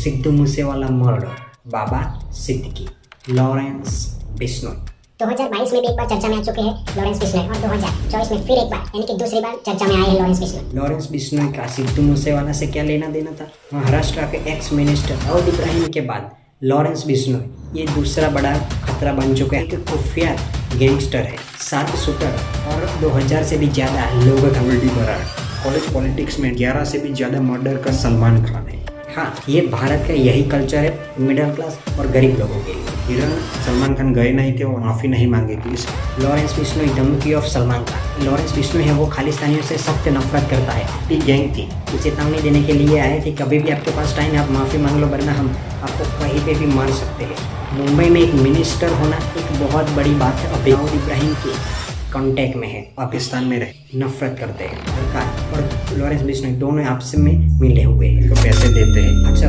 Sidhu Moosewala murder, बाबा Siddiqui, Lawrence Bishnoi. 2022 में भी एक बार चर्चा में आ चुके हैं लॉरेंस बिश्नोई और 2024 में फिर एक बार यानी कि दूसरी बार चर्चा में आए हैं लॉरेंस बिश्नोई। लॉरेंस बिश्नोई का सिद्धू मूसेवाला से क्या लेना देना था? महाराष्ट्र के एक्स मिनिस्टर दाऊद इब्राहिम के बाद लॉरेंस बिश्नोई ये दूसरा बड़ा खतरा बन चुका है। एक कुख्यात गैंगस्टर है, 7 शूटर और 2000 से भी ज़्यादा लोगों का गोल्डी बराड़। कॉलेज पॉलिटिक्स में 11 से भी ज़्यादा मर्डर का सलमान खान है। हाँ, ये भारत का यही कल्चर है मिडिल क्लास और गरीब लोगों के लिए। हिरन सलमान खान गए नहीं थे और माफ़ी नहीं मांगी थी। लॉरेंस बिश्नोई धमकी ऑफ सलमान खान। लॉरेंस बिश्नोई है वो खालिस्तानियों से सख्त नफरत करता है। एक गैंग थी, चेतावनी देने के लिए आए थे कभी भी आपके पास टाइम है आप माफ़ी मांग लो, वरना हम आपको कहीं पे भी मार सकते हैं। मुंबई में एक मिनिस्टर होना एक बहुत बड़ी बात है। अब दाऊद इब्राहिम के कांटेक्ट में है, पाकिस्तान में रहे, नफरत करते हैं। सरकार और लॉरेंस बिश्नोई दोनों आपस में मिले हुए हैं, तो पैसे देते हैं। अच्छा,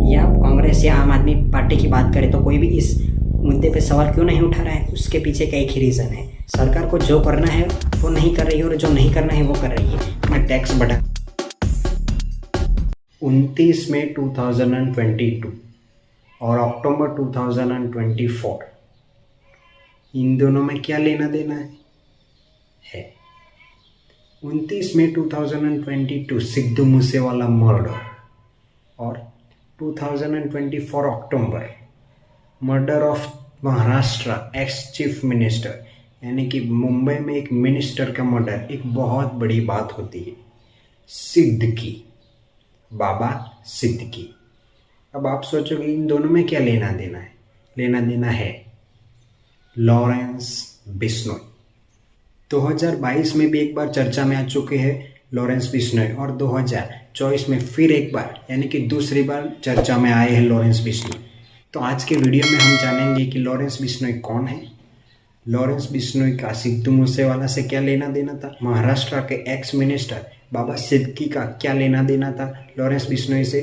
या कांग्रेस या आम आदमी पार्टी की बात करें तो कोई भी इस मुद्दे पे सवाल क्यों नहीं उठा रहा है? उसके पीछे का एक ही रीज़न है, सरकार को जो करना है वो नहीं कर रही है और जो नहीं करना है वो कर रही है। मैं टैक्स बढ़ा 29 मई 2022 और अक्टूबर 2024, इन दोनों में क्या लेना देना है? 29 मई 2022 सिद्धू मूसेवाला मर्डर और 2024 October murder of Maharashtra ex chief minister, यानी कि मुंबई में एक मिनिस्टर का मर्डर एक बहुत बड़ी बात होती है। सिद्दीकी, बाबा सिद्दीकी। अब आप सोचोगे इन दोनों में क्या लेना देना है? लेना देना है लॉरेंस बिश्नोई। 2022 में भी एक बार चर्चा में आ चुके हैं लॉरेंस बिश्नोई और 2024 में फिर एक बार यानी कि दूसरी बार चर्चा में आए हैं लॉरेंस बिश्नोई। तो आज के वीडियो में हम जानेंगे कि लॉरेंस बिश्नोई कौन है, लॉरेंस बिश्नोई का सिद्धू मूसेवाला से क्या लेना देना था, महाराष्ट्र के एक्स मिनिस्टर बाबा सिद्दीकी का क्या लेना देना था लॉरेंस बिश्नोई से।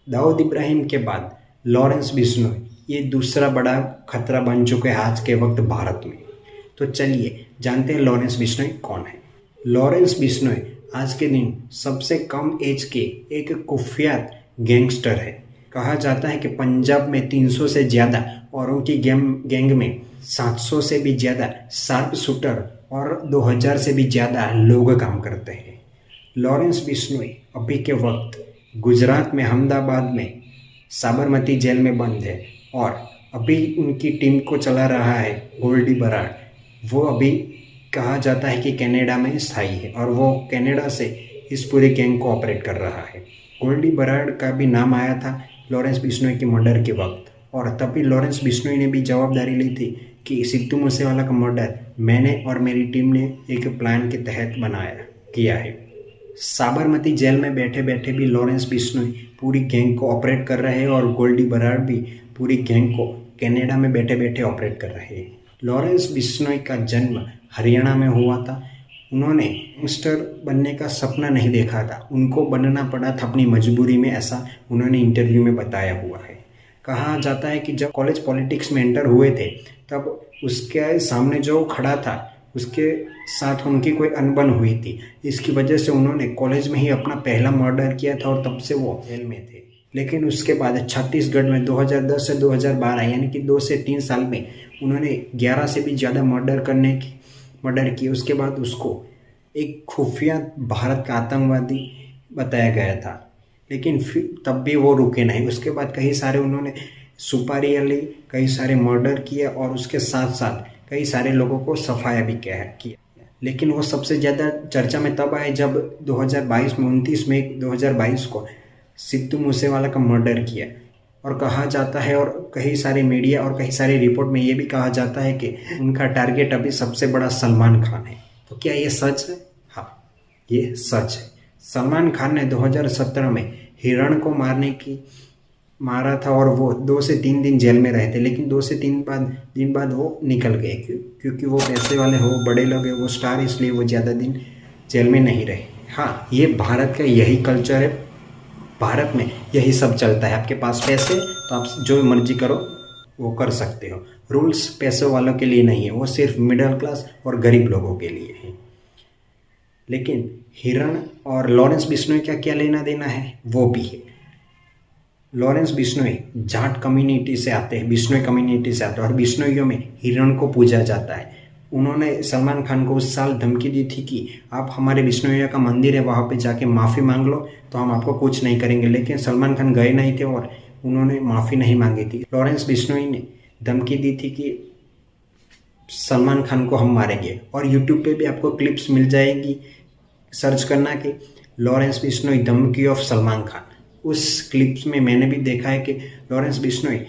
दाऊद इब्राहिम के बाद लॉरेंस बिश्नोई ये दूसरा बड़ा खतरा बन चुके हैं आज के वक्त भारत में। तो चलिए जानते हैं लॉरेंस बिश्नोई कौन है। लॉरेंस बिश्नोई आज के दिन सबसे कम एज के एक कुख्यात गैंगस्टर है। कहा जाता है कि पंजाब में 300 से ज़्यादा और उनकी गैंग में 700 से भी ज़्यादा शार्प शूटर और 2000 से भी ज़्यादा लोग काम करते हैं। लॉरेंस बिश्नोई अभी के वक्त गुजरात में अहमदाबाद में साबरमती जेल में बंद है और अभी उनकी टीम को चला रहा है गोल्डी बराड़। वो अभी कहा जाता है कि कनाडा में स्थायी है और वो कनाडा से इस पूरे गैंग को ऑपरेट कर रहा है। गोल्डी बराड़ का भी नाम आया था लॉरेंस बिश्नोई के मर्डर के वक्त और तभी लॉरेंस बिश्नोई ने भी जवाबदारी ली थी कि सिद्धू मूसेवाला का मर्डर मैंने और मेरी टीम ने एक प्लान के तहत किया है। साबरमती जेल में बैठे बैठे भी लॉरेंस बिश्नोई पूरी गैंग को ऑपरेट कर रहे हैं और गोल्डी बराड़ भी पूरी गैंग को कनाडा में बैठे बैठे ऑपरेट कर रहे हैं। लॉरेंस बिश्नोई का जन्म हरियाणा में हुआ था। उन्होंने गैंगस्टर बनने का सपना नहीं देखा था, उनको बनना पड़ा था अपनी मजबूरी में, ऐसा उन्होंने इंटरव्यू में बताया हुआ है। कहा जाता है कि जब कॉलेज पॉलिटिक्स में एंटर हुए थे तब उसके सामने जो खड़ा था उसके साथ उनकी कोई अनबन हुई थी। इसकी वजह से उन्होंने कॉलेज में ही अपना पहला मर्डर किया था और तब से वो जेल में थे। लेकिन उसके बाद छत्तीसगढ़ में 2010 से 2012 यानी कि 2 से 3 साल में उन्होंने 11 से भी ज़्यादा मर्डर किए। उसके बाद उसको एक खुफिया भारत का आतंकवादी बताया गया था, लेकिन फिर तब भी वो रुके नहीं। उसके बाद कई सारे उन्होंने सुपारी ली, कई सारे मर्डर किए और उसके साथ साथ कई सारे लोगों को सफाया भी किया। लेकिन वो सबसे ज़्यादा चर्चा में तब आए जब 2022 में 29 मई 2022 को सिद्धू मूसेवाला का मर्डर किया और कहा जाता है और कई सारे मीडिया और कई सारे रिपोर्ट में ये भी कहा जाता है कि उनका टारगेट अभी सबसे बड़ा सलमान खान है। तो क्या ये सच है? हाँ, ये सच है। सलमान खान ने 2017 में हिरण को मारा था और वो 2 से 3 दिन जेल में रहे थे, लेकिन 2 से 3 दिन बाद वो निकल गए क्योंकि वो पैसे वाले हो, बड़े लोग हैं, वो स्टार, इसलिए वो ज़्यादा दिन जेल में नहीं रहे। हाँ, ये भारत का यही कल्चर है, भारत में यही सब चलता है। आपके पास पैसे तो आप जो मर्जी करो वो कर सकते हो। रूल्स पैसे वालों के लिए नहीं है, वो सिर्फ मिडिल क्लास और गरीब लोगों के लिए है। लेकिन हिरण और लॉरेंस बिश्नोई का क्या लेना देना है वो भी है। लॉरेंस बिश्नोई जाट कम्युनिटी से आते हैं, बिश्नोई कम्युनिटी से आते हैं और बिश्नोइयों में हिरण को पूजा जाता है। उन्होंने सलमान खान को उस साल धमकी दी थी कि आप हमारे बिश्नोइयों का मंदिर है वहाँ पे जाके माफ़ी मांग लो तो हम आपको कुछ नहीं करेंगे, लेकिन सलमान खान गए नहीं थे और उन्होंने माफ़ी नहीं मांगी थी। लॉरेंस बिश्नोई ने धमकी दी थी कि सलमान खान को हम मारेंगे और यूट्यूब पे भी आपको क्लिप्स मिल जाएगी, सर्च करना कि लॉरेंस बिश्नोई धमकी ऑफ सलमान खान। उस क्लिप्स में मैंने भी देखा है कि लॉरेंस बिश्नोई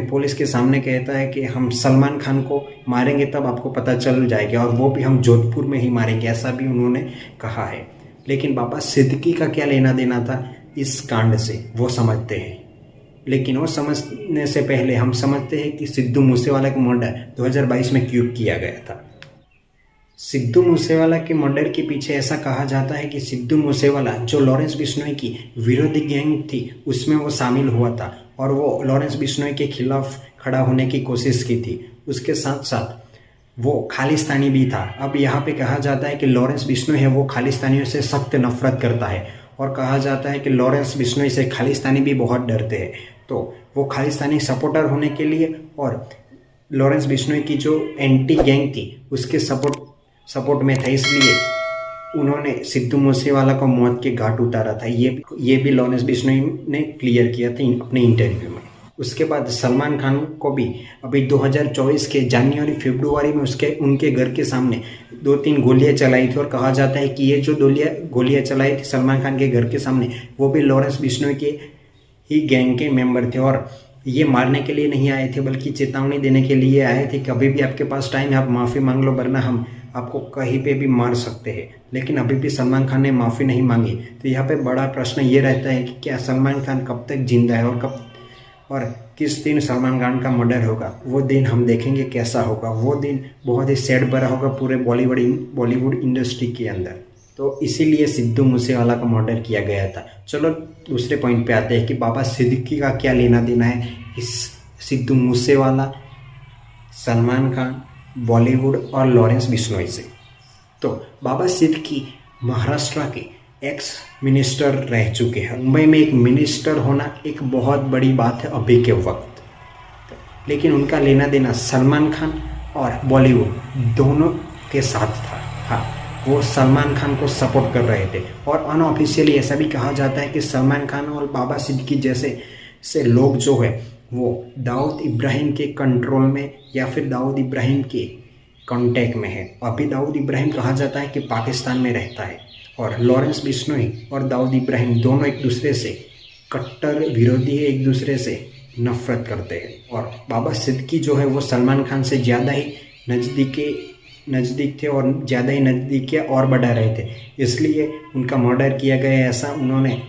पुलिस के सामने कहता है कि हम सलमान खान को मारेंगे तब आपको पता चल जाएगा और वो भी हम जोधपुर में ही मारेंगे, ऐसा भी उन्होंने कहा है। लेकिन बाबा सिद्दीकी का क्या लेना देना था इस कांड से, वो समझते हैं। लेकिन वो समझने से पहले हम समझते हैं कि सिद्धू मूसेवाला का मर्डर 2022 में क्यों किया गया था। सिद्धू मूसेवाला के मर्डर के पीछे ऐसा कहा जाता है कि सिद्धू मूसेवाला जो लॉरेंस बिश्नोई की विरोधी गैंग थी उसमें वो शामिल हुआ था और वो लॉरेंस बिश्नोई के खिलाफ खड़ा होने की कोशिश की थी। उसके साथ साथ वो खालिस्तानी भी था। अब यहाँ पे कहा जाता है कि लॉरेंस बिश्नोई है वो खालिस्तानियों से सख्त नफरत करता है और कहा जाता है कि लॉरेंस बिश्नोई से खालिस्तानी भी बहुत डरते हैं। तो वो खालिस्तानी सपोर्टर होने के लिए और लॉरेंस बिश्नोई की जो एंटी गैंग थी उसके सपोर्ट में था, इसलिए उन्होंने सिद्धू मूसेवाला को मौत के घाट उतारा था। ये भी लॉरेंस बिश्नोई ने क्लियर किया था अपने इंटरव्यू में। उसके बाद सलमान खान को भी अभी 2024 के जनवरी फरवरी में उनके घर के सामने 2-3 गोलियां चलाई थी और कहा जाता है कि ये जो गोलियां चलाई थी सलमान खान के घर के सामने वो भी लॉरेंस बिश्नोई के ही गैंग के मेंबर थे और ये मारने के लिए नहीं आए थे बल्कि चेतावनी देने के लिए आए थे कि अभी भी आपके पास टाइम है, आप माफ़ी मांग लो वरना हम आपको कहीं पे भी मार सकते हैं। लेकिन अभी भी सलमान खान ने माफ़ी नहीं मांगी। तो यहाँ पे बड़ा प्रश्न ये रहता है कि क्या सलमान खान कब तक जिंदा है और किस दिन सलमान खान का मर्डर होगा, वो दिन हम देखेंगे कैसा होगा। वो दिन बहुत ही सैड भरा होगा पूरे बॉलीवुड इंडस्ट्री के अंदर। तो इसीलिए सिद्धू मूसेवाला का मर्डर किया गया था। चलो दूसरे पॉइंट पे आते हैं कि बाबा सिद्दीकी का क्या लेना देना है इस सिद्धू मूसेवाला, सलमान खान, बॉलीवुड और लॉरेंस बिश्नोई से। तो बाबा सिद्दीकी महाराष्ट्र के एक्स मिनिस्टर रह चुके हैं। मुंबई में एक मिनिस्टर होना एक बहुत बड़ी बात है अभी के वक्त। लेकिन उनका लेना देना सलमान खान और बॉलीवुड दोनों के साथ था। हाँ, वो सलमान खान को सपोर्ट कर रहे थे और अनऑफिशियली ऐसा भी कहा जाता है कि सलमान खान और बाबा सिद्दीकी जैसे लोग जो है वो दाऊद इब्राहिम के कंट्रोल में या फिर दाऊद इब्राहिम के कांटेक्ट में है। अभी दाऊद इब्राहिम कहा जाता है कि पाकिस्तान में रहता है और लॉरेंस बिश्नोई और दाऊद इब्राहिम दोनों एक दूसरे से कट्टर विरोधी है, एक दूसरे से नफरत करते हैं। और बाबा सिद्दीकी जो है वो सलमान खान से ज़्यादा ही नज़दीक थे और ज़्यादा ही नज़दीकियाँ और बढ़ा रहे थे, इसलिए उनका मर्डर किया गया, ऐसा उन्होंने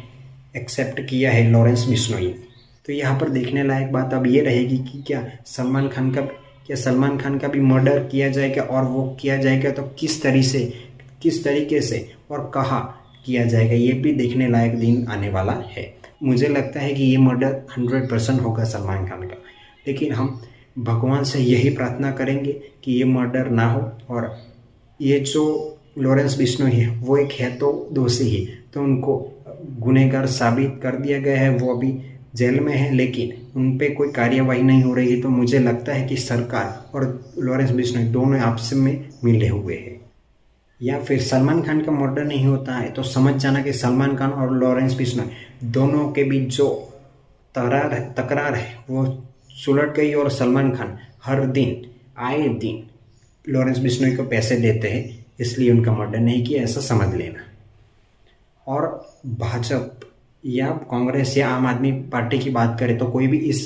एक्सेप्ट किया है लॉरेंस बिश्नोई ने। तो यहाँ पर देखने लायक बात अब ये रहेगी कि क्या सलमान खान का भी मर्डर किया जाएगा और वो किया जाएगा तो किस तरीके से और कहाँ किया जाएगा, ये भी देखने लायक दिन आने वाला है। मुझे लगता है कि ये मर्डर 100% होगा सलमान खान का, लेकिन हम भगवान से यही प्रार्थना करेंगे कि ये मर्डर ना हो और ये जो लॉरेंस बिश्नोई है वो एक है तो दोषी ही, तो उनको गुनहगार साबित कर दिया गया है। वो अभी जेल में है लेकिन उन पे कोई कार्यवाही नहीं हो रही है। तो मुझे लगता है कि सरकार और लॉरेंस बिश्नोई दोनों आपस में मिले हुए हैं। या फिर सलमान खान का मर्डर नहीं होता है तो समझ जाना कि सलमान खान और लॉरेंस बिश्नोई दोनों के बीच जो तकरार है वो सुलट गई और सलमान खान आए दिन लॉरेंस बिश्नोई को पैसे देते हैं, इसलिए उनका मर्डर नहीं किया, ऐसा समझ लेना। और भाजपा या कांग्रेस या आम आदमी पार्टी की बात करें तो कोई भी इस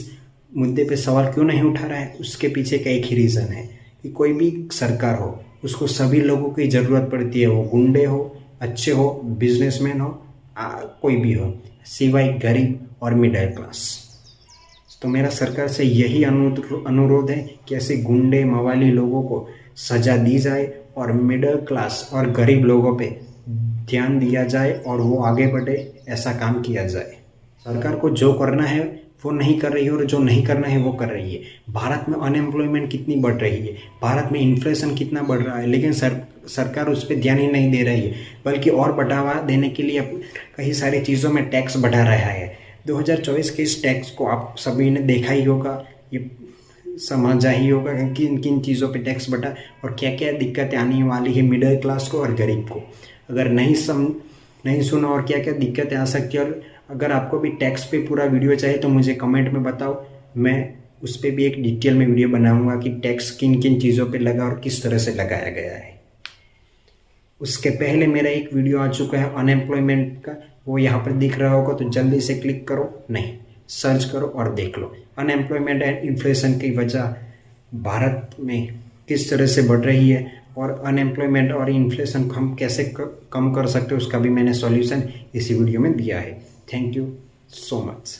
मुद्दे पे सवाल क्यों नहीं उठा रहा है, उसके पीछे का एक ही रीज़न है कि कोई भी सरकार हो उसको सभी लोगों की ज़रूरत पड़ती है, वो गुंडे हो, अच्छे हो, बिजनेसमैन हो, कोई भी हो, सिवाय गरीब और मिडिल क्लास। तो मेरा सरकार से यही अनुरोध है कि ऐसे गुंडे मवाली लोगों को सज़ा दी जाए और मिडिल क्लास और गरीब लोगों पे ध्यान दिया जाए और वो आगे बढ़े, ऐसा काम किया जाए। सरकार को जो करना है वो नहीं कर रही है और जो नहीं करना है वो कर रही है। भारत में अनएम्प्लॉयमेंट कितनी बढ़ रही है, भारत में इन्फ्लेशन कितना बढ़ रहा है, लेकिन सरकार उस पर ध्यान ही नहीं दे रही है, बल्कि और बढ़ावा देने के लिए कई सारी चीज़ों में टैक्स बढ़ा रहा है। 2024 के इस टैक्स को आप सभी ने देखा ही होगा, ये समझा ही होगा कि किन किन चीज़ों पे टैक्स बढ़ा और क्या क्या दिक्कतें आने वाली है मिडिल क्लास को और गरीब को। अगर नहीं सुना और क्या क्या दिक्कतें आ सकती है, और अगर आपको भी टैक्स पे पूरा वीडियो चाहिए तो मुझे कमेंट में बताओ, मैं उस पर भी एक डिटेल में वीडियो बनाऊंगा कि टैक्स किन किन चीज़ों पे लगा और किस तरह से लगाया गया है। उसके पहले मेरा एक वीडियो आ चुका है अनएम्प्लॉयमेंट का, वो यहाँ पर दिख रहा होगा, तो जल्दी से क्लिक करो, नहीं सर्च करो और देख लो अनएम्प्लॉयमेंट एंड इन्फ्लेशन की वजह भारत में किस तरह से बढ़ रही है, और अनएम्प्लॉयमेंट और इन्फ्लेशन को हम कैसे कम कर सकते हैं उसका भी मैंने सॉल्यूशन इसी वीडियो में दिया है। Thank you so much.